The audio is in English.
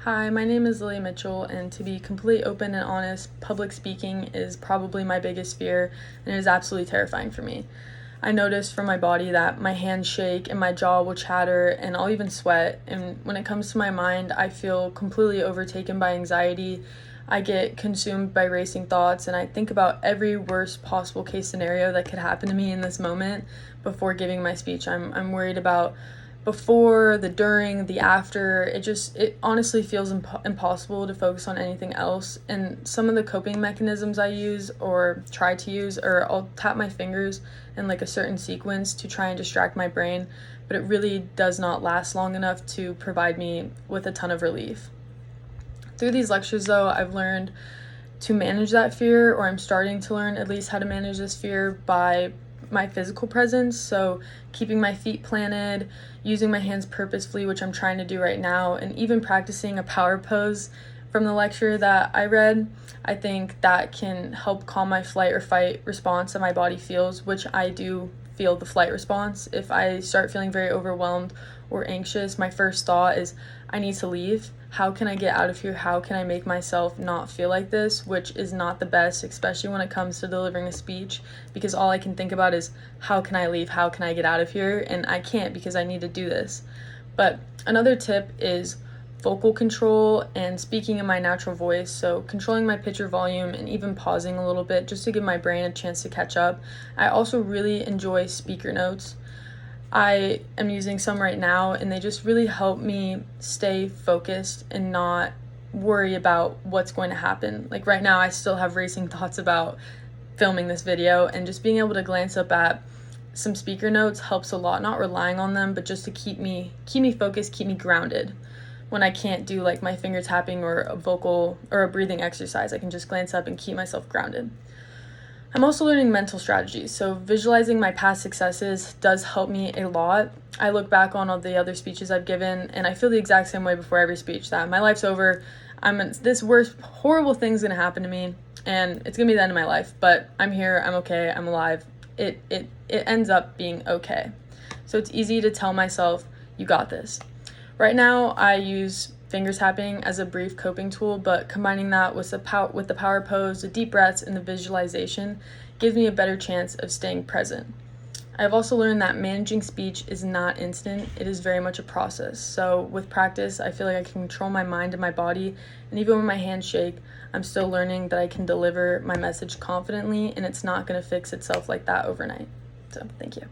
Hi, my name is Lillie Mitchell, and to be completely open and honest, public speaking is probably my biggest fear, and it is absolutely terrifying for me. I notice from my body that my hands shake and my jaw will chatter, and I'll even sweat. And when it comes to my mind, I feel completely overtaken by anxiety. I get consumed by racing thoughts, and I think about every worst possible case scenario that could happen to me in this moment before giving my speech. I'm worried about before, the during, the after. It honestly feels impossible to focus on anything else. And some of the coping mechanisms I use or try to use are I'll tap my fingers in like a certain sequence to try and distract my brain, but it really does not last long enough to provide me with a ton of relief. Through these lectures, though, I've learned to manage that fear, or I'm starting to learn at least how to manage this fear by my physical presence. So keeping my feet planted, using my hands purposefully, which I'm trying to do right now, and even practicing a power pose from the lecture that I read. I think that can help calm my flight or fight response that my body feels, which I do feel the flight response. If I start feeling very overwhelmed or anxious, my first thought is, I need to leave. How can I get out of here? How can I make myself not feel like this? Which is not the best, especially when it comes to delivering a speech, because all I can think about is, how can I leave? How can I get out of here? And I can't, because I need to do this. But another tip is vocal control and speaking in my natural voice. So controlling my pitch or volume and even pausing a little bit just to give my brain a chance to catch up. I also really enjoy speaker notes. I am using some right now, and they just really help me stay focused and not worry about what's going to happen. Like right now, I still have racing thoughts about filming this video, and just being able to glance up at some speaker notes helps a lot, not relying on them, but just to keep me focused, keep me grounded. When I can't do like my finger tapping or a vocal or a breathing exercise, I can just glance up and keep myself grounded. I'm also learning mental strategies, so visualizing my past successes does help me a lot. I look back on all the other speeches I've given, and I feel the exact same way before every speech, that my life's over, this worst, horrible thing's gonna happen to me, and it's gonna be the end of my life, but I'm here, I'm okay, I'm alive. It ends up being okay. So it's easy to tell myself, you got this. Right now, I use finger tapping as a brief coping tool, but combining that with the power pose, the deep breaths, and the visualization gives me a better chance of staying present. I've also learned that managing speech is not instant. It is very much a process. So with practice, I feel like I can control my mind and my body, and even when my hands shake, I'm still learning that I can deliver my message confidently, and it's not going to fix itself like that overnight. So thank you.